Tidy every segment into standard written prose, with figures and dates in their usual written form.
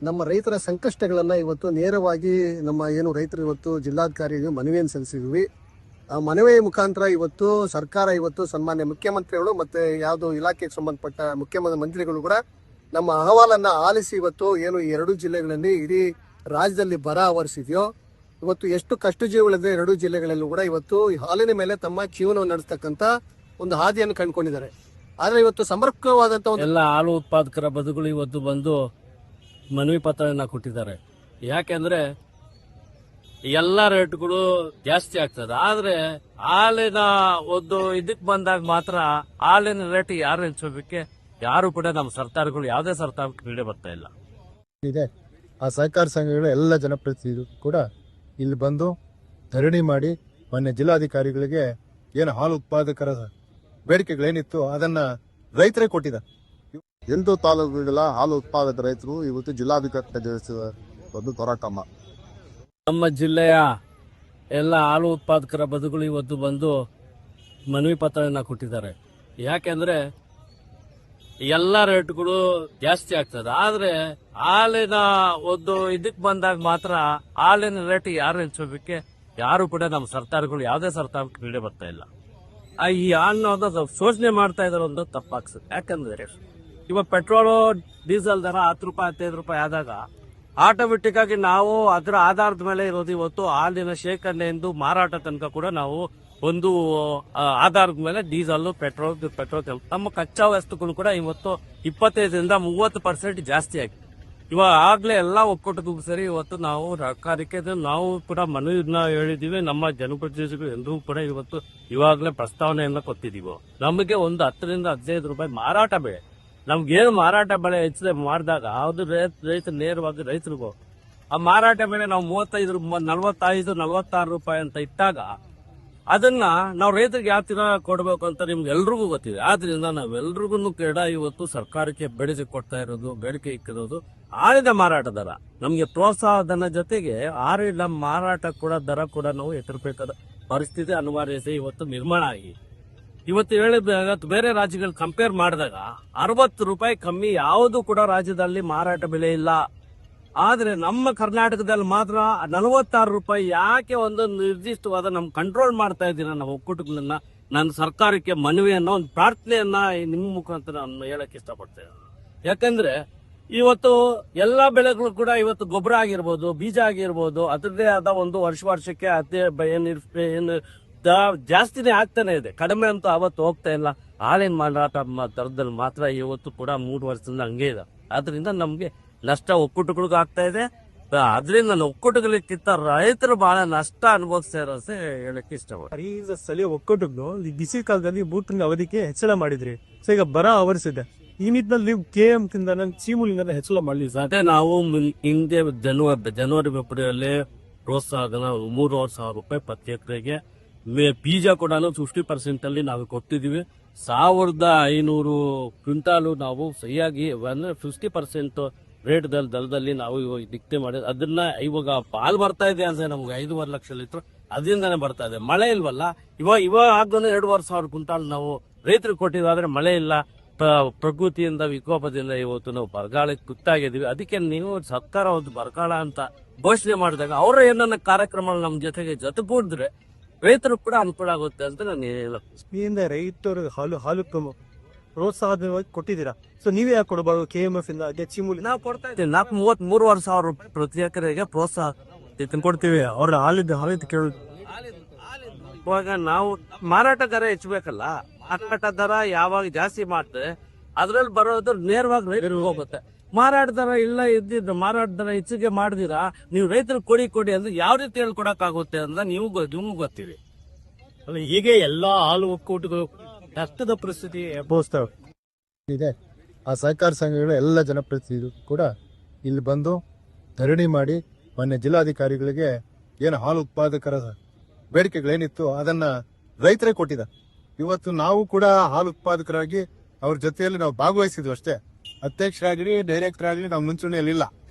ನಮ್ಮ ರೈತರ ಸಂಕಷ್ಟಗಳನ್ನ ಇವತ್ತು ನೇರವಾಗಿ ನಮ್ಮ ಏನು ರೈತರು ಇವತ್ತು ಜಿಲ್ಲಾಧಿಕಾರಿಗೆ ಮನವಿಯನ್ನು ಸಲ್ಲಿಸಿದ್ವಿ. ಆ ಮನವಿ ಮುಖಾಂತರ ಇವತ್ತು ಸರ್ಕಾರ ಇವತ್ತು ಸನ್ಮಾನ್ಯ ಮುಖ್ಯಮಂತ್ರಿಗಳು ಮತ್ತೆ ಯಾವುದು ಇಲಾಖೆಗೆ ಸಂಬಂಧಪಟ್ಟ ಮುಖ್ಯಮಂತ್ರಿಗಳು ಕೂಡ ನಮ್ಮ ಅಹವಾಲನ್ನ ಆಲಿಸಿ ಇವತ್ತು ಏನು ಈ ಎರಡು ಜಿಲ್ಲೆಗಳಲ್ಲಿ ಇಡೀ ರಾಜ್ಯದಲ್ಲಿ ಬರ ಆವರಿಸಿದೆಯೋ, ಇವತ್ತು ಎಷ್ಟು ಕಷ್ಟ ಜೀವಗಳಿದೆ ಎರಡೂ ಜಿಲ್ಲೆಗಳಲ್ಲೂ ಕೂಡ ಇವತ್ತು ಹಾಲಿನ ಮೇಲೆ ತಮ್ಮ ಜೀವನವನ್ನು ನಡೆಸ್ತಕ್ಕಂಥ ಒಂದು ಹಾದಿಯನ್ನು ಕಂಡುಕೊಂಡಿದ್ದಾರೆ. ಆದ್ರೆ ಇವತ್ತು ಸಮರ್ಪಕವಾದಂತ ಎಲ್ಲ ಹಾಲು ಉತ್ಪಾದಕರ ಬದುಗಳು ಇವತ್ತು ಬಂದು ಮನವಿ ಪತ್ರನ ಕೊಟ್ಟಿದ್ದಾರೆ. ಯಾಕೆಂದ್ರೆ ಎಲ್ಲ ರೇಟ್ಗಳು ಜಾಸ್ತಿ ಆಗ್ತದೆ. ಆದ್ರೆ ಹಾಲಿನ ಒಂದು ಇದಕ್ಕೆ ಬಂದಾಗ ಮಾತ್ರ ಹಾಲಿನ ರೇಟ್ ಯಾರು ಹೆಚ್ಚೋದಕ್ಕೆ ಯಾರು ಕೂಡ ನಮ್ಮ ಸರ್ಕಾರಗಳು ಯಾವುದೇ ಸರ್ಕಾರಕ್ಕೆ ನೀಡೇ ಬರ್ತಾ ಇಲ್ಲ. ಇದೆ ಆ ಸಹಕಾರ ಸಂಘಗಳ ಎಲ್ಲ ಜನಪ್ರತಿನಿಧಿಗಳು ಕೂಡ ಇಲ್ಲಿ ಬಂದು ಧರಣಿ ಮಾಡಿ ಮೊನ್ನೆ ಜಿಲ್ಲಾಧಿಕಾರಿಗಳಿಗೆ ಏನು ಹಾಲು ಉತ್ಪಾದಕರ ಬೇಡಿಕೆಗಳೇನಿತ್ತು ಅದನ್ನ ರೈತರೇ ಕೊಟ್ಟಿದ್ದಾರೆ. 8 ತಾಲೂಕುಗಳ ಹಾಲು ಉತ್ಪಾದಕ ರೈತರು ಇವತ್ತು ಜಿಲ್ಲಾಧಿಕಾರಿ ಒಂದು ಹೋರಾಟಮ್ಮ. ನಮ್ಮ ಜಿಲ್ಲೆಯ ಎಲ್ಲ ಹಾಲು ಉತ್ಪಾದಕರ ಬದುಗಳು ಇವತ್ತು ಬಂದು ಮನವಿ ಪತ್ರನ ಕೊಟ್ಟಿದ್ದಾರೆ. ಯಾಕೆಂದ್ರೆ ಎಲ್ಲ ರೇಟ್ಗಳು ಜಾಸ್ತಿ ಆಗ್ತದೆ. ಆದ್ರೆ ಹಾಲಿನ ಒಂದು ಇದಕ್ಕೆ ಬಂದಾಗ ಮಾತ್ರ ಹಾಲಿನ ರೇಟ್ ಯಾರು ಹೆಚ್ಚೋದಕ್ಕೆ ಯಾರು ಕೂಡ ನಮ್ಮ ಸರ್ಕಾರಗಳು ಯಾವುದೇ ಸರ್ಕಾರಕ್ಕೆ ನೀಡೇ ಬರ್ತಾ ಇಲ್ಲ. ಈ ಹಾಲನ್ನ ಶೋಷಣೆ ಮಾಡ್ತಾ ಇದಾರೆ ಒಂದು ತಪ್ಪಾಗ್ತದೆ. ಯಾಕಂದ್ರೆ ಇವಾಗ ಪೆಟ್ರೋಲು ಡೀಸೆಲ್ ದರ 10 ರೂಪಾಯಿ 15 ರೂಪಾಯಿ ಆದಾಗ ಆಟೋಮೆಟಿಕ್ ಆಗಿ ನಾವು ಅದರ ಆಧಾರದ ಮೇಲೆ ಇರೋದು ಇವತ್ತು ಹಾಲಿನ ಶೇಖರಣೆಯಿಂದ ಮಾರಾಟ ತನಕ ಕೂಡ ನಾವು ಒಂದು ಆಧಾರದ ಮೇಲೆ ಡೀಸೆಲ್ ಪೆಟ್ರೋಲ್ ನಮ್ಮ ಕಚ್ಚಾ ವಸ್ತುಗಳು ಕೂಡ ಇವತ್ತು 25-30% ಜಾಸ್ತಿ ಆಗಿದೆ. ಇವಾಗ ಆಗ್ಲೇ ಎಲ್ಲ ಒಕ್ಕೂಟಕ್ಕೂ ಸರಿ ಇವತ್ತು ನಾವು ಸರ್ಕಾರಕ್ಕೆ ನಾವು ಕೂಡ ಮನವಿಯನ್ನ ಹೇಳಿದೀವಿ. ನಮ್ಮ ಜನಪ್ರತಿನಿಧಿಗಳು ಎಲ್ಲರೂ ಕೂಡ ಇವತ್ತು ಇವಾಗಲೇ ಪ್ರಸ್ತಾವನೆಯನ್ನ ಕೊಟ್ಟಿದೀವಿ. ನಮಗೆ ಒಂದು 10-15 ರೂಪಾಯಿ ಮಾರಾಟ ಬೆಲೆ, ನಮ್ಗೇನು ಮಾರಾಟ ಬೆಲೆ ಹೆಚ್ಚಿಗೆ ಮಾಡಿದಾಗ ಅದು ರೈತರು ನೇರವಾಗಿ ರೈತರಿಗೂ ಆ ಮಾರಾಟ ಬೆಲೆ ನಾವು 45-46 ರೂಪಾಯಿ ಅಂತ ಇಟ್ಟಾಗ ಅದನ್ನ ನಾವು ರೈತರಿಗೆ ಯಾವ ತರ ಕೊಡಬೇಕು ಅಂತ ನಿಮ್ಗೆ ಎಲ್ರಿಗೂ ಗೊತ್ತಿದೆ. ಆದ್ರಿಂದ ನಾವೆಲ್ರಿಗೂ ಕೂಡ ಇವತ್ತು ಸರ್ಕಾರಕ್ಕೆ ಬೇಡಿಕೆ ಕೊಡ್ತಾ ಇರೋದು, ಬೇಡಿಕೆ ಇಕ್ಕಿರೋದು ಹಾಲಿನ ಮಾರಾಟ ದರ ನಮ್ಗೆ ಪ್ರೋತ್ಸಾಹಧನ ಜೊತೆಗೆ ಹಾಲಿನ ಮಾರಾಟ ಕೂಡ ದರ ಕೂಡ ನಾವು ಎತ್ತರಬೇಕಾದ ಪರಿಸ್ಥಿತಿ ಅನಿವಾರ್ಯತೆ ಇವತ್ತು ನಿರ್ಮಾಣ ಆಗಿ ಇವತ್ತು ಹೇಳಿದಾಗ ಬೇರೆ ರಾಜ್ಯಗಳು ಕಂಪೇರ್ ಮಾಡಿದಾಗ 60 ರೂಪಾಯಿ ಕಮ್ಮಿ ಯಾವುದು ಕೂಡ ರಾಜ್ಯದಲ್ಲಿ ಮಾರಾಟ ಬೆಲೆ ಇಲ್ಲ. ಆದ್ರೆ ನಮ್ಮ ಕರ್ನಾಟಕದಲ್ಲಿ ಮಾತ್ರ 46 ರೂಪಾಯಿ. ಯಾಕೆ ಒಂದು ನಿರ್ದಿಷ್ಟವಾದ ನಮ್ ಕಂಟ್ರೋಲ್ ಮಾಡ್ತಾ ಇದ್ದೀರಾ ನಾವು ಒಕ್ಕೂಟಗಳನ್ನ? ನಾನು ಸರ್ಕಾರಕ್ಕೆ ಮನವಿಯನ್ನ ಒಂದು ಪ್ರಾರ್ಥನೆಯನ್ನ ನಿಮ್ಮ ಮುಖಾಂತರ ನಾನು ಹೇಳಕ್ ಇಷ್ಟಪಡ್ತೇನೆ. ಯಾಕಂದ್ರೆ ಇವತ್ತು ಎಲ್ಲಾ ಬೆಳೆಗಳು ಕೂಡ ಇವತ್ತು ಗೊಬ್ಬರ ಆಗಿರ್ಬೋದು, ಬೀಜ ಆಗಿರ್ಬೋದು, ಅದರದೇ ಆದ ಒಂದು ವರ್ಷಕ್ಕೆ ಅದೇ ಏನು ಜಾಸ್ತಿನೇ ಆಗ್ತಾನೆ ಇದೆ. ಕಡಿಮೆ ಅಂತೂ ಅವತ್ತು ಹೋಗ್ತಾ ಇಲ್ಲ. ಹಾಲಿನ ಮಾರಾಟ ದರದಲ್ಲಿ ಮಾತ್ರ ಇವತ್ತು ಕೂಡ 3 ವರ್ಷದಿಂದ ಹಂಗೆ ಇದೆ. ಆದ್ರಿಂದ ನಮ್ಗೆ ನಷ್ಟ ಒಕ್ಕೂಟಗಳಿಗೂ ಆಗ್ತಾ ಇದೆ. ಅದರಿಂದ ನಾನು ಒಕ್ಕೂಟಗಳಿಗಿಂತ ರೈತರು ಬಹಳ ನಷ್ಟ ಅನುಭವಿಸ್ತಾ ಇರೋದೇ ಹೇಳಕ್ಕೆ ಇಷ್ಟಪಡ್ತೀನಿ. ಈ ಸ್ಥಳೀಯ ಒಕ್ಕೂಟಗಳು ಬಿಸಿ ಕಾಲದಲ್ಲಿ 3 ತಿಂಗಳ ಅವಧಿಗೆ ಹೆಚ್ಚಳ ಮಾಡಿದ್ರಿ. ಸೊ ಈಗ ಬರ ಆವರಿಸಿದೆ. ಈ ನಿಟ್ಟಿನಲ್ಲಿ ನೀವು KM ಚೀಮುಲಿಂದ ಹೆಚ್ಚಳ ಮಾಡಲಿ ಸರ್. ಅದೇ ನಾವು ಹಿಂದೆ ಜನವರಿ ಫೆಬ್ರವರಿಯಲ್ಲಿ ಪ್ರೋತ್ಸಾಹನ 3,000 ರೂಪಾಯಿ ಪ್ರತಿ ಎಕರೆಗೆ, ಬೀಜ ಕೂಡ 50% ಅಲ್ಲಿ ನಾವು ಕೊಟ್ಟಿದೀವಿ. 1,500 ಕ್ವಿಂಟಾಲು ನಾವು ಸರಿಯಾಗಿ 50% ರೇಟ್ ದರದಲ್ಲಿ ನಾವು ನಿಗದಿ ಮಾಡಿದ್ವಿ. ಅದನ್ನ ಇವಾಗ ಪಾಲ್ ಬರ್ತಾ ಇದೆ ಅಂದ್ರೆ ನಮ್ಗೆ 5.5 ಲಕ್ಷ ಲೀಟರ್ ಅದರಿಂದಾನೇ ಬರ್ತಾ ಇದೆ. ಮಳೆ ಇಲ್ವಲ್ಲ, ಇವಾಗ ಆಗಲೇ 2,500 ಕ್ವಿಂಟಾಲ್ ನಾವು ರೈತರಿಗೆ ಕೊಟ್ಟಿದ್ರೆ ಮಳೆ ಇಲ್ಲ, ಪ್ರಕೃತಿಯಿಂದ ವಿಕೋಪದಿಂದ ಇವತ್ತು ನಾವು ಬರಗಾಲಕ್ಕೆ ತುತ್ತಾಗಿದ್ದೀವಿ. ಅದಕ್ಕೆ ನೀವು ಸರ್ಕಾರ ಒಂದು ಬರಗಾಲ ಅಂತ ಘೋಷಣೆ ಮಾಡಿದಾಗ ಅವರ ಏನನ್ನ ಕಾರ್ಯಕ್ರಮ ನಮ್ಮ ಜೊತೆಗೂಡಿದ್ರೆ ರೈತರು ಕೂಡ ಅನುಕೂಲ ಆಗುತ್ತೆ ಅಂತ ನಾನು ಹೇಳಕ್. ರೈತರು ಹಾಲು ಪ್ರೋತ್ಸಾಹವಾಗಿ ಕೊಟ್ಟಿದ್ದೀರಾ. ಸೊ ನೀವೇ ಯಾಕೆ ಕೊಡಬಾರ್ದು? KMF ಇಂದ ಅದೇ ಚೀಮುಲಿ ನಾವು ಕೊಡ್ತಾ ಇದ್ದೀವಿ. 43,500 ರೂಪಾಯಿ ಪ್ರತಿ ಎಕರೆಗೆ ಪ್ರೋತ್ಸಾಹ ಕೊಡ್ತೀವಿ. ಅವ್ರ ಹಾಲಿದ ಕೇಳೋದು ಇವಾಗ ನಾವು ಮಾರಾಟ ದರ ಹೆಚ್ಚಬೇಕಲ್ಲ. ಮಾರಾಟ ದರ ಯಾವಾಗ ಜಾಸ್ತಿ ಮಾಡ್ತಾರೆ ಅದ್ರಲ್ಲಿ ಬರೋದು ನೇರವಾಗಿ ರೈತರಿಗೆ ಹೋಗುತ್ತೆ. ಮಾರಾಟ ದರ ಇಲ್ಲ ಇದ್ದಿದ್ದು ಮಾರಾಟ ದರ ಹೆಚ್ಚಿಗೆ ಮಾಡಿದಿರಾ ನೀವು ರೈತರಿಗೆ ಕೊಡಿ ಅಂದ್ರೆ ಯಾವ ರೀತಿ ಹೇಳ್ಕೊಡಕ್ಕಾಗುತ್ತೆ ಅಂತ ನಿಮ್ಗೆ ಗೊತ್ತಿದೆ. ಹೀಗೆ ಎಲ್ಲಾ ಹಾಲು ಒಕ್ಕೂಟಗಳು ಕಷ್ಟದ ಪರಿಸ್ಥಿತಿ ಎದುರಿಸ್ತವೆ. ಇದೆ ಆ ಸಹಕಾರ ಸಂಘಗಳ ಎಲ್ಲ ಜನಪ್ರತಿನಿಧಿಗಳು ಕೂಡ ಇಲ್ಲಿ ಬಂದು ಧರಣಿ ಮಾಡಿ ಮೊನ್ನೆ ಜಿಲ್ಲಾಧಿಕಾರಿಗಳಿಗೆ ಏನು ಹಾಲು ಉತ್ಪಾದಕರ ಬೇಡಿಕೆಗಳೇನಿತ್ತು ಅದನ್ನ ರೈತರೇ ಕೊಟ್ಟಿದ್ದಾರೆ. ಇವತ್ತು ನಾವು ಕೂಡ ಹಾಲು ಉತ್ಪಾದಕರಾಗಿ ಅವ್ರ ಜೊತೆಯಲ್ಲಿ ನಾವು ಭಾಗವಹಿಸಿದ್ವಿ ಅಷ್ಟೇ. ಅಧ್ಯಕ್ಷರಾಗಲಿ ಡೈರೆಕ್ಟರ್ ಆಗಲಿ ನಾವು ಮುಂಚೂಣಿಯಲ್ಲಿಲ್ಲ,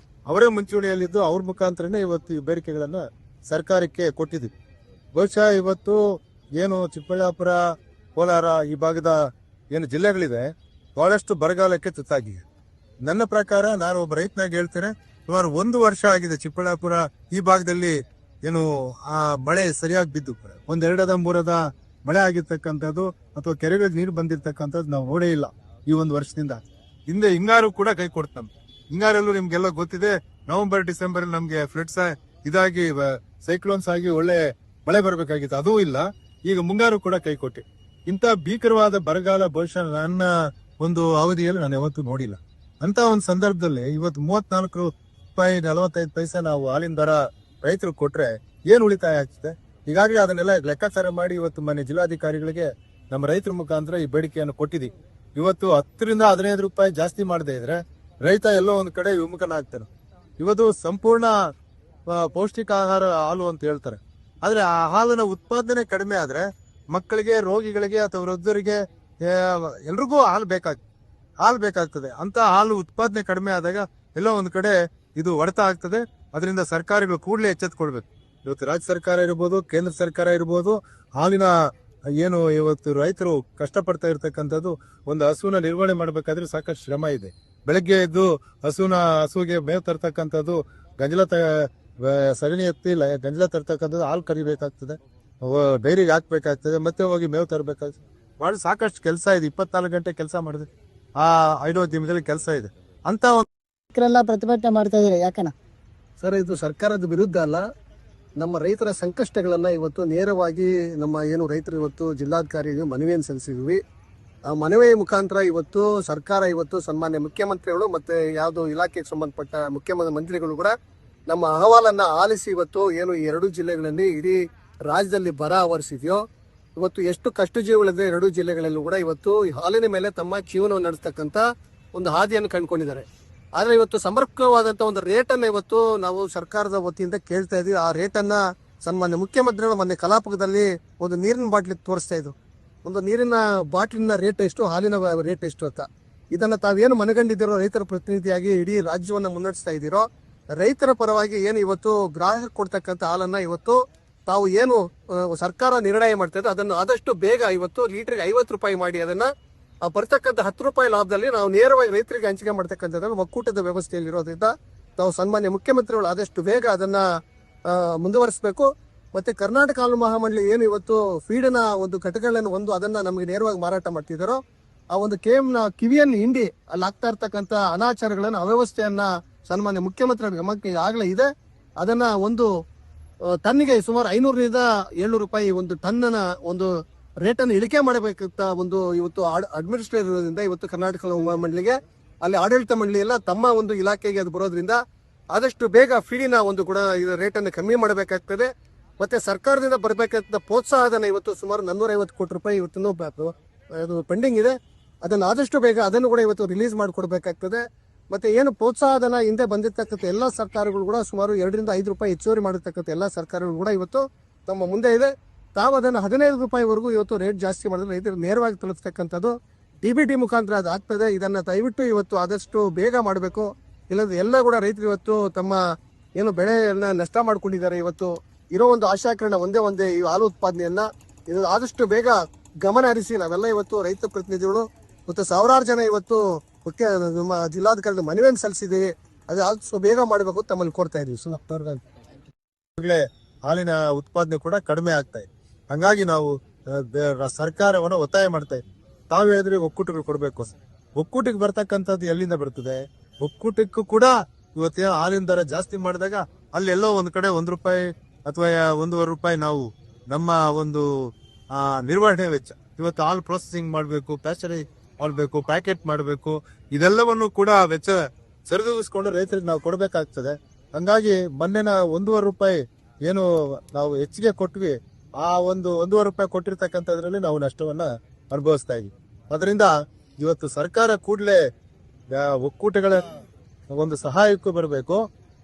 ಅವರೇ ಮುಂಚೂಣಿಯಲ್ಲಿದ್ದು ಅವ್ರ ಮುಖಾಂತರನೇ ಇವತ್ತು ಈ ಬೇಡಿಕೆಗಳನ್ನ ಸರ್ಕಾರಕ್ಕೆ ಕೊಟ್ಟಿದ್ವಿ. ಬಹುಶಃ ಇವತ್ತು ಏನು ಚಿಕ್ಕಬಳ್ಳಾಪುರ, ಕೋಲಾರ ಈ ಭಾಗದ ಏನು ಜಿಲ್ಲೆಗಳಿದೆ ಬಹಳಷ್ಟು ಬರಗಾಲಕ್ಕೆ ತುತ್ತಾಗಿದೆ. ನನ್ನ ಪ್ರಕಾರ ನಾನು ಒಬ್ಬ ರೈತನಾಗಿ ಹೇಳ್ತೇನೆ, ಸುಮಾರು 1 ವರ್ಷ ಆಗಿದೆ ಚಿಕ್ಕಬಳ್ಳಾಪುರ ಈ ಭಾಗದಲ್ಲಿ ಏನು ಆ ಮಳೆ ಸರಿಯಾಗಿ ಬಿದ್ದು 1-2 ಮೂರದ ಮಳೆ ಆಗಿರ್ತಕ್ಕಂಥದ್ದು ಅಥವಾ ಕೆರೆಗಳಿಗೆ ನೀರು ಬಂದಿರ್ತಕ್ಕಂಥದ್ದು ನಾವು ನೋಡೇ ಇಲ್ಲ ಈ 1 ವರ್ಷದಿಂದ. ಹಿಂದೆ ಹಿಂಗಾರು ಕೂಡ ಕೈ ಕೊಡ್ತು ನಮ್ಗೆ. ಹಿಂಗಾರಲ್ಲೂ ನಿಮ್ಗೆಲ್ಲ ಗೊತ್ತಿದೆ, ನವೆಂಬರ್ ಡಿಸೆಂಬರ್ ನಮ್ಗೆ ಫ್ಲಡ್ಸ್ ಇದಾಗಿ ಸೈಕ್ಲೋನ್ಸ್ ಆಗಿ ಒಳ್ಳೆ ಮಳೆ ಬರ್ಬೇಕಾಗಿತ್ತು, ಅದೂ ಇಲ್ಲ. ಈಗ ಮುಂಗಾರು ಕೂಡ ಕೈ ಕೊಟ್ಟೆ. ಇಂಥ ಭೀಕರವಾದ ಬರಗಾಲ ಬಹುಶಃ ನನ್ನ ಒಂದು ಅವಧಿಯಲ್ಲಿ ನಾನು ಯಾವತ್ತೂ ನೋಡಿಲ್ಲ. ಅಂತ ಒಂದು ಸಂದರ್ಭದಲ್ಲಿ ಇವತ್ತು 34 ರೂಪಾಯಿ 45 ಪೈಸೆ ನಾವು ಹಾಲಿನ ದರ ರೈತರು ಕೊಟ್ರೆ ಏನ್ ಉಳಿತಾಯ ಆಗ್ತದೆ? ಹೀಗಾಗಿ ಅದನ್ನೆಲ್ಲ ಲೆಕ್ಕಾಚಾರ ಮಾಡಿ ಇವತ್ತು ಮನೆ ಜಿಲ್ಲಾಧಿಕಾರಿಗಳಿಗೆ ನಮ್ಮ ರೈತರ ಮುಖಾಂತರ ಈ ಬೇಡಿಕೆಯನ್ನು ಕೊಟ್ಟಿದ್ದೀವಿ. ಇವತ್ತು 10-15 ರೂಪಾಯಿ ಜಾಸ್ತಿ ಮಾಡದೇ ಇದ್ರೆ ರೈತ ಎಲ್ಲೋ ಒಂದ್ ಕಡೆ ವಿಮುಖನಾಗ್ತಾನೆ. ಇವತ್ತು ಸಂಪೂರ್ಣ ಪೌಷ್ಟಿಕ ಆಹಾರ ಹಾಲು ಅಂತ ಹೇಳ್ತಾರೆ, ಆದ್ರೆ ಆ ಹಾಲಿನ ಉತ್ಪಾದನೆ ಕಡಿಮೆ ಆದ್ರೆ ಮಕ್ಕಳಿಗೆ, ರೋಗಿಗಳಿಗೆ ಅಥವಾ ವೃದ್ಧರಿಗೆ ಎಲ್ರಿಗೂ ಹಾಲು ಬೇಕಾಗ್ತದೆ. ಅಂತ ಹಾಲು ಉತ್ಪಾದನೆ ಕಡಿಮೆ ಆದಾಗ ಎಲ್ಲೋ ಒಂದ್ ಕಡೆ ಇದು ಹೊಡೆತ ಆಗ್ತದೆ. ಅದರಿಂದ ಸರ್ಕಾರಗಳು ಕೂಡಲೇ ಎಚ್ಚೆತ್ತುಕೊಳ್ಬೇಕು. ಇವತ್ತು ರಾಜ್ಯ ಸರ್ಕಾರ ಇರ್ಬೋದು, ಕೇಂದ್ರ ಸರ್ಕಾರ ಇರ್ಬೋದು, ಹಾಲಿನ ಏನು ಇವತ್ತು ರೈತರು ಕಷ್ಟಪಡ್ತಾ ಇರ್ತಕ್ಕಂಥದ್ದು, ಒಂದು ಹಸುವಿನ ನಿರ್ವಹಣೆ ಮಾಡ್ಬೇಕಾದ್ರೆ ಸಾಕಷ್ಟು ಶ್ರಮ ಇದೆ. ಬೆಳಗ್ಗೆ ಎದ್ದು ಹಸುವಿಗೆ ಮೇವು ತರ್ತಕ್ಕಂಥದ್ದು, ಸಗಣಿ ಎತ್ತಿ ಗಂಜಲ ತರ್ತಕ್ಕಂಥದ್ದು, ಹಾಲು ಕರಿಬೇಕಾಗ್ತದೆ, ಡೈರಿಗೆ ಹಾಕ್ಬೇಕಾಗ್ತದೆ, ಮತ್ತೆ ಹೋಗಿ ಮೇವು ತರಬೇಕಾಗ್ತದೆ. ಮಾಡಿ ಸಾಕಷ್ಟು ಕೆಲಸ ಇದೆ. 24 ಗಂಟೆ ಕೆಲಸ ಮಾಡಿದೆ, ಆ 5 ದಿನದಲ್ಲಿ ಕೆಲಸ ಇದೆ. ಅಂತ ಪ್ರತಿಭಟನೆ ಮಾಡ್ತಾ ಇದ್ದಾರೆ ಯಾಕನ ಸರ್, ಇದು ಸರ್ಕಾರದ ವಿರುದ್ಧ ಅಲ್ಲ, ನಮ್ಮ ರೈತರ ಸಂಕಷ್ಟಗಳನ್ನ ಇವತ್ತು ನೇರವಾಗಿ ನಮ್ಮ ಏನು ರೈತರು ಇವತ್ತು ಜಿಲ್ಲಾಧಿಕಾರಿಗೆ ಮನವಿಯನ್ನು ಸಲ್ಲಿಸಿದ್ವಿ. ಆ ಮನವಿಯ ಮುಖಾಂತರ ಇವತ್ತು ಸರ್ಕಾರ ಇವತ್ತು ಸನ್ಮಾನ್ಯ ಮುಖ್ಯಮಂತ್ರಿಗಳು ಮತ್ತೆ ಯಾವುದು ಇಲಾಖೆಗೆ ಸಂಬಂಧಪಟ್ಟ ಮುಖ್ಯಮಂತ್ರಿಗಳು ಕೂಡ ನಮ್ಮ ಅಹವಾಲನ್ನ ಆಲಿಸಿ ಇವತ್ತು ಏನು ಈ 2 ಜಿಲ್ಲೆಗಳಲ್ಲಿ ಇಡೀ ರಾಜ್ಯದಲ್ಲಿ ಬರ ಆವರಿಸಿದೆಯೋ, ಇವತ್ತು ಎಷ್ಟು ಕಷ್ಟ ಜೀವಗಳಿದೆ 2 ಜಿಲ್ಲೆಗಳಲ್ಲೂ ಕೂಡ ಇವತ್ತು ಈ ಹಾಲಿನ ಮೇಲೆ ತಮ್ಮ ಜೀವನವನ್ನು ನಡೆಸ್ತಕ್ಕಂಥ ಒಂದು ಹಾದಿಯನ್ನು ಕಂಡುಕೊಂಡಿದ್ದಾರೆ. ಆದ್ರೆ ಇವತ್ತು ಸಮರ್ಪಕವಾದಂತ ಒಂದು ರೇಟನ್ನ ಇವತ್ತು ನಾವು ಸರ್ಕಾರದ ವತಿಯಿಂದ ಕೇಳ್ತಾ ಇದೀವಿ. ಆ ರೇಟನ್ನ ಸನ್ಮಾನ್ಯ ಮುಖ್ಯಮಂತ್ರಿಗಳು ಮೊನ್ನೆ ಕಲಾಪದಲ್ಲಿ ಒಂದು ನೀರಿನ ಬಾಟ್ಲಿ ತೋರಿಸ್ತಾ ಇದ್ರು. ಒಂದು ನೀರಿನ ಬಾಟ್ಲಿನ ರೇಟ್ ಎಷ್ಟು, ಹಾಲಿನ ರೇಟ್ ಎಷ್ಟು ಅಂತ. ಇದನ್ನ ತಾವೇನು ಮನಗಂಡಿದ್ದೀರೋ, ರೈತರ ಪ್ರತಿನಿಧಿಯಾಗಿ ಇಡೀ ರಾಜ್ಯವನ್ನ ಮುನ್ನಡೆಸ್ತಾ ಇದ್ದೀರೋ, ರೈತರ ಪರವಾಗಿ ಏನು ಇವತ್ತು ಗ್ರಾಹಕರು ಕೊಡ್ತಕ್ಕಂಥ ಹಾಲನ್ನ ಇವತ್ತು ತಾವು ಏನು ಸರ್ಕಾರ ನಿರ್ಣಯ ಮಾಡ್ತಾ ಇದೆ ಅದನ್ನು ಆದಷ್ಟು ಬೇಗ ಇವತ್ತು ಲೀಟರ್ಗೆ 50 ರೂಪಾಯಿ ಮಾಡಿ ಅದನ್ನ ಬರ್ತಕ್ಕಂಥ 10 ರೂಪಾಯಿ ಲಾಭದಲ್ಲಿ ನಾವು ನೇರವಾಗಿ ರೈತರಿಗೆ ಹಂಚಿಕೆ ಮಾಡ್ತಕ್ಕಂಥದ್ದು ಒಕ್ಕೂಟದ ವ್ಯವಸ್ಥೆಯಲ್ಲಿ ಇರೋದ್ರಿಂದ ತಾವು ಸನ್ಮಾನ್ಯ ಮುಖ್ಯಮಂತ್ರಿಗಳು ಆದಷ್ಟು ಬೇಗ ಅದನ್ನ ಮುಂದುವರಿಸಬೇಕು. ಮತ್ತೆ ಕರ್ನಾಟಕ ಹಾಲು ಮಹಾಮಂಡಳಿ ಏನು ಇವತ್ತು ಫೀಡಿನ ಒಂದು ಘಟಕಗಳನ್ನು ಅದನ್ನ ನಮಗೆ ನೇರವಾಗಿ ಮಾರಾಟ ಮಾಡ್ತಿದ್ದಾರೋ, ಆ ಒಂದು KM ಕಿವಿಯನ್ನು ಹಿಂಡಿ ಅಲ್ಲಿ ಆಗ್ತಾ ಇರ್ತಕ್ಕಂಥ ಅನಾಚಾರಗಳನ್ನ, ಅವ್ಯವಸ್ಥೆಯನ್ನ ಸನ್ಮಾನ್ಯ ಮುಖ್ಯಮಂತ್ರಿಗಳ ಗಮನಕ್ಕೆ ಈಗಾಗಲೇ ಇದೆ. ಅದನ್ನ ಒಂದು ಟನ್ನಿಗೆ ಸುಮಾರು 500-700 ರೂಪಾಯಿ ಒಂದು ಟನ್ನ ಒಂದು ರೇಟನ್ನು ಇಳಿಕೆ ಮಾಡಬೇಕಂತ ಒಂದು ಇವತ್ತು ಅಡ್ಮಿನಿಸ್ಟ್ರೇಟಿವ್ ಇವತ್ತು ಕರ್ನಾಟಕ ಮಂಡಳಿಗೆ ಅಲ್ಲಿ ಆಡಳಿತ ಮಂಡಳಿ ಎಲ್ಲ ತಮ್ಮ ಒಂದು ಇಲಾಖೆಗೆ ಅದು ಬರೋದ್ರಿಂದ ಆದಷ್ಟು ಬೇಗ ಫೀಡಿನ ಒಂದು ಕೂಡ ರೇಟನ್ನು ಕಮ್ಮಿ ಮಾಡಬೇಕಾಗ್ತದೆ. ಮತ್ತೆ ಸರ್ಕಾರದಿಂದ ಬರಬೇಕಾದ ಪ್ರೋತ್ಸಾಹಧನ ಇವತ್ತು ಸುಮಾರು 450 ಕೋಟಿ ರೂಪಾಯಿ ಇವತ್ತು ಪೆಂಡಿಂಗ್ ಇದೆ. ಅದನ್ನು ಆದಷ್ಟು ಬೇಗ ಅದನ್ನು ಕೂಡ ಇವತ್ತು ರಿಲೀಸ್ ಮಾಡಿಕೊಡ್ಬೇಕಾಗ್ತದೆ. ಮತ್ತೆ ಏನು ಪ್ರೋತ್ಸಾಹಧನ ಹಿಂದೆ ಬಂದಿರ್ತಕ್ಕಂಥ ಎಲ್ಲ ಸರ್ಕಾರಗಳು ಕೂಡ ಸುಮಾರು 2-5 ರೂಪಾಯಿ ಹೆಚ್ಚುವರಿ ಮಾಡಿರ್ತಕ್ಕಂಥ ಎಲ್ಲ ಸರ್ಕಾರಗಳು ಕೂಡ ಇವತ್ತು ತಮ್ಮ ಮುಂದೆ ಇದೆ. ತಾವು ಅದನ್ನು 15 ರೂಪಾಯಿವರೆಗೂ ಇವತ್ತು ರೇಟ್ ಜಾಸ್ತಿ ಮಾಡಿದ್ರೆ ರೈತರು ನೇರವಾಗಿ ತಲುಪತಕ್ಕಂಥದ್ದು DBT ಮುಖಾಂತರ ಅದು ಆಗ್ತದೆ. ಇದನ್ನ ದಯವಿಟ್ಟು ಇವತ್ತು ಆದಷ್ಟು ಬೇಗ ಮಾಡಬೇಕು. ಇಲ್ಲಂದ್ರೆ ಎಲ್ಲ ಕೂಡ ರೈತರು ಇವತ್ತು ತಮ್ಮ ಏನು ಬೆಳೆಯನ್ನ ನಷ್ಟ ಮಾಡ್ಕೊಂಡಿದ್ದಾರೆ. ಇವತ್ತು ಇರೋ ಒಂದು ಆಶಾಕಿರಣ ಒಂದೇ ಈ ಹಾಲು ಉತ್ಪಾದನೆಯನ್ನ ಇದು ಆದಷ್ಟು ಬೇಗ ಗಮನ ಹರಿಸಿ ನಾವೆಲ್ಲ ಇವತ್ತು ರೈತ ಪ್ರತಿನಿಧಿಗಳು ಮತ್ತು ಸಾವಿರಾರು ಜನ ಇವತ್ತು ನಮ್ಮ ಜಿಲ್ಲಾಧಿಕಾರಿ ಮನವಿಯನ್ನು ಸಲ್ಲಿಸಿದ್ದೀವಿ. ಅದು ಆದಷ್ಟು ಬೇಗ ಮಾಡಬೇಕು ತಮ್ಮಲ್ಲಿ ಕೋರ್ತಾ ಇದೀವಿ. ಹಾಲಿನ ಉತ್ಪಾದನೆ ಕೂಡ ಕಡಿಮೆ ಆಗ್ತಾ ಇದೆ. ಹಂಗಾಗಿ ನಾವು ಸರ್ಕಾರವನ್ನು ಒತ್ತಾಯ ಮಾಡ್ತಾ ಇದ್ದೀವಿ. ತಾವು ಹೇಳಿದ್ರೆ ಒಕ್ಕೂಟಗಳು ಕೊಡಬೇಕು. ಒಕ್ಕೂಟಕ್ಕೆ ಬರ್ತಕ್ಕಂಥದ್ದು ಎಲ್ಲಿಂದ ಬರ್ತದೆ? ಒಕ್ಕೂಟಕ್ಕೂ ಕೂಡ ಇವತ್ತೇನು ಹಾಲಿನ ದರ ಜಾಸ್ತಿ ಮಾಡಿದಾಗ ಅಲ್ಲೆಲ್ಲೋ ಒಂದ್ ಕಡೆ 1 ರೂಪಾಯಿ ಅಥವಾ 1.5 ರೂಪಾಯಿ ನಾವು ನಮ್ಮ ಒಂದು ನಿರ್ವಹಣೆ ವೆಚ್ಚ, ಇವತ್ತು ಹಾಲು ಪ್ರೊಸೆಸಿಂಗ್ ಮಾಡಬೇಕು, ಪ್ಯಾಸ್ಚರೈಸ್ ಮಾಡಬೇಕು, ಪ್ಯಾಕೆಟ್ ಮಾಡಬೇಕು, ಇದೆಲ್ಲವನ್ನು ಕೂಡ ವೆಚ್ಚ ಸರಿದೂಗಿಸ್ಕೊಂಡು ರೈತರಿಗೆ ನಾವು ಕೊಡಬೇಕಾಗ್ತದೆ. ಹಂಗಾಗಿ ಮೊನ್ನೆನ 1.5 ರೂಪಾಯಿ ಏನು ನಾವು ಹೆಚ್ಚಿಗೆ ಕೊಟ್ವಿ, ಆ 1.5 ರೂಪಾಯಿ ಕೊಟ್ಟಿರ್ತಕ್ಕಂಥದ್ರಲ್ಲಿ ನಾವು ನಷ್ಟವನ್ನ ಅನುಭವಿಸ್ತಾ ಇದೀವಿ. ಅದರಿಂದ ಇವತ್ತು ಸರ್ಕಾರ ಕೂಡಲೇ ಒಕ್ಕೂಟಗಳ ಒಂದು ಸಹಾಯಕ್ಕೂ ಬರಬೇಕು.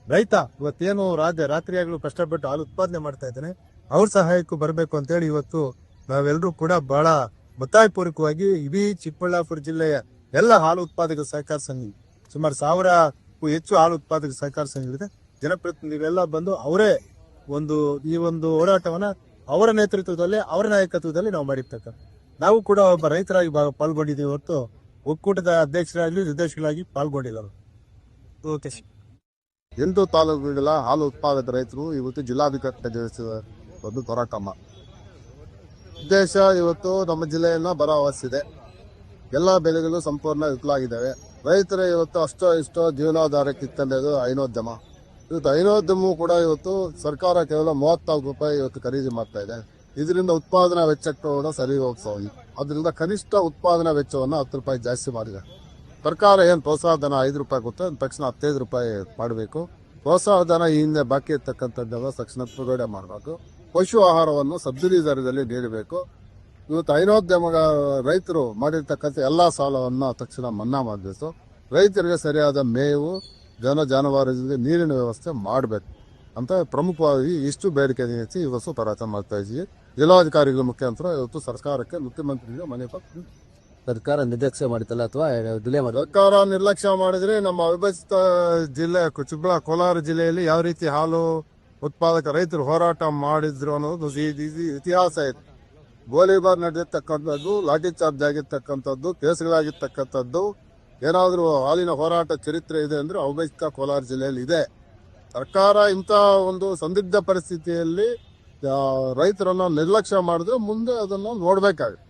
ರೈತ ಇವತ್ತೇನು ರಾತ್ರಿಯಾಗಲೂ ಕಷ್ಟಪಟ್ಟು ಹಾಲು ಉತ್ಪಾದನೆ ಮಾಡ್ತಾ ಇದ್ದಾನೆ, ಅವ್ರ ಸಹಾಯಕ್ಕೂ ಬರಬೇಕು ಅಂತೇಳಿ ಇವತ್ತು ನಾವೆಲ್ಲರೂ ಕೂಡ ಬಹಳ ಒತ್ತಾಯಪೂರ್ವಕವಾಗಿ ಇಡೀ ಚಿಕ್ಕಬಳ್ಳಾಪುರ ಜಿಲ್ಲೆಯ ಎಲ್ಲ ಹಾಲು ಉತ್ಪಾದಕ ಸಹಕಾರ ಸಂಘ, ಸುಮಾರು 1000ಕ್ಕೂ ಹೆಚ್ಚು ಹಾಲು ಉತ್ಪಾದಕ ಸಹಕಾರ ಸಂಘಗಳಿದೆ, ಜನಪ್ರತಿನಿಧಿಗಳೆಲ್ಲ ಬಂದು ಅವರೇ ಈ ಒಂದು ಹೋರಾಟವನ್ನ ಅವರ ನೇತೃತ್ವದಲ್ಲಿ, ಅವರ ನಾಯಕತ್ವದಲ್ಲಿ ನಾವು ಮಾಡಿರ್ತಕ್ಕ ನಾವು ಕೂಡ ಒಬ್ಬ ರೈತರಾಗಿ ಪಾಲ್ಗೊಂಡಿದ್ದೀವಿ ಹೊರತು ಒಕ್ಕೂಟದ ಅಧ್ಯಕ್ಷರಾಗಿ ನಿರ್ದೇಶಕರಾಗಿ ಪಾಲ್ಗೊಂಡಿದ್ದಾರೆ. ಓಕೆ. 8 ತಾಲೂಕುಗಳ ಹಾಲು ಉತ್ಪಾದಕ ರೈತರು ಇವತ್ತು ಜಿಲ್ಲಾಧಿಕಾರಿ ಕಚೇರಿಸಿದ ಒಂದು ಹೋರಾಟಮ್ಮ ಉದ್ದೇಶ. ಇವತ್ತು ನಮ್ಮ ಜಿಲ್ಲೆಯನ್ನ ಬರವಹಿಸಿದೆ. ಎಲ್ಲಾ ಬೆಳೆಗಳು ಸಂಪೂರ್ಣ ವಿಫಲಾಗಿದ್ದಾವೆ. ರೈತರ ಇವತ್ತು ಅಷ್ಟೋ ಇಷ್ಟೋ ಜೀವನಾಧಾರಕ್ಕೆ ಇತ್ತಂದು ಹೈನೋದ್ಯಮ. ಇವತ್ತು ಹೈನೋದ್ಯಮವು ಕೂಡ ಇವತ್ತು ಸರ್ಕಾರ ಕೇವಲ 34 ರೂಪಾಯಿ ಇವತ್ತು ಖರೀದಿ ಮಾಡ್ತಾ ಇದೆ. ಇದರಿಂದ ಉತ್ಪಾದನಾ ವೆಚ್ಚಕ್ಕೆ ಕೂಡ ಸರಿ ಹೋಗ್ತಾ ಇದೆ. ಅದರಿಂದ ಕನಿಷ್ಠ ಉತ್ಪಾದನಾ ವೆಚ್ಚವನ್ನು 10 ರೂಪಾಯಿ ಜಾಸ್ತಿ ಮಾಡಿದೆ. ಸರ್ಕಾರ ಏನು ಪ್ರೋತ್ಸಾಹ ಧನ 5 ರೂಪಾಯಿ ಕೊಟ್ಟು ತಕ್ಷಣ 15 ರೂಪಾಯಿ ಮಾಡಬೇಕು. ಪ್ರೋತ್ಸಾಹ ಧನ ಈ ಹಿಂದೆ ಬಾಕಿ ಇರ್ತಕ್ಕಂಥದ್ದೆಲ್ಲ ತಕ್ಷಣ ಬಿಡುಗಡೆ ಮಾಡಬೇಕು. ಪಶು ಆಹಾರವನ್ನು ಸಬ್ಸಿಡಿ ದರದಲ್ಲಿ ನೀಡಬೇಕು. ಇವತ್ತು ಹೈನೋದ್ಯಮ ರೈತರು ಮಾಡಿರ್ತಕ್ಕಂಥ ಎಲ್ಲಾ ಸಾಲವನ್ನು ತಕ್ಷಣ ಮನ್ನಾ ಮಾಡಬೇಕು. ರೈತರಿಗೆ ಸರಿಯಾದ ಮೇವು, ಜಾನುವಾರುಗಳಿಗೆ ನೀರಿನ ವ್ಯವಸ್ಥೆ ಮಾಡಬೇಕು ಅಂತ ಪ್ರಮುಖವಾಗಿ ಇಷ್ಟು ಬೇಡಿಕೆ ನಿಲ್ಲಿಸಿ ಇವತ್ತು ಹೋರಾಟ ಮಾಡ್ತಾ ಇದ್ದೀವಿ. ಜಿಲ್ಲಾಧಿಕಾರಿಗಳ ಮುಖಾಂತರ ಇವತ್ತು ಸರ್ಕಾರಕ್ಕೆ ಮುಖ್ಯಮಂತ್ರಿಗೆ ಮನೆ ಪತ್ರ ಸರ್ಕಾರ ನಿರ್ಲಕ್ಷ್ಯ ಮಾಡಿತಲ್ಲ ಅಥವಾ ಡಿಲೇ ಮಾಡಿ ಸರ್ಕಾರ ನಿರ್ಲಕ್ಷ್ಯ ಮಾಡಿದ್ರೆ ನಮ್ಮ ಅವಿಭಜಿತ ಜಿಲ್ಲೆ ಕೋಲಾರ ಜಿಲ್ಲೆಯಲ್ಲಿ ಯಾವ ರೀತಿ ಹಾಲು ಉತ್ಪಾದಕ ರೈತರು ಹೋರಾಟ ಮಾಡಿದ್ರು ಅನ್ನೋದು ಇತಿಹಾಸ ಇದೆ. ಗೋಲಿಬಾರ್ ನಡೆದಿರ್ತಕ್ಕಂಥದ್ದು, ಲಾಠಿ ಚಾರ್ಜ್ ಆಗಿರ್ತಕ್ಕಂಥದ್ದು, ಕೇಸುಗಳಾಗಿರ್ತಕ್ಕಂಥದ್ದು, ಏನಾದರೂ ಹಾಲಿನ ಹೋರಾಟ ಚರಿತ್ರೆ ಇದೆ ಅಂದ್ರೆ ಅವಿಭಜಿತ ಕೋಲಾರ ಜಿಲ್ಲೆಯಲ್ಲಿ ಇದೆ. ಸರ್ಕಾರ ಇಂಥ ಒಂದು ಸಂದಿಗ್ಧ ಪರಿಸ್ಥಿತಿಯಲ್ಲಿ ರೈತರನ್ನ ನಿರ್ಲಕ್ಷ್ಯ ಮಾಡಿದ್ರೆ ಮುಂದೆ ಅದನ್ನು ನೋಡ್ಬೇಕಾಗುತ್ತೆ.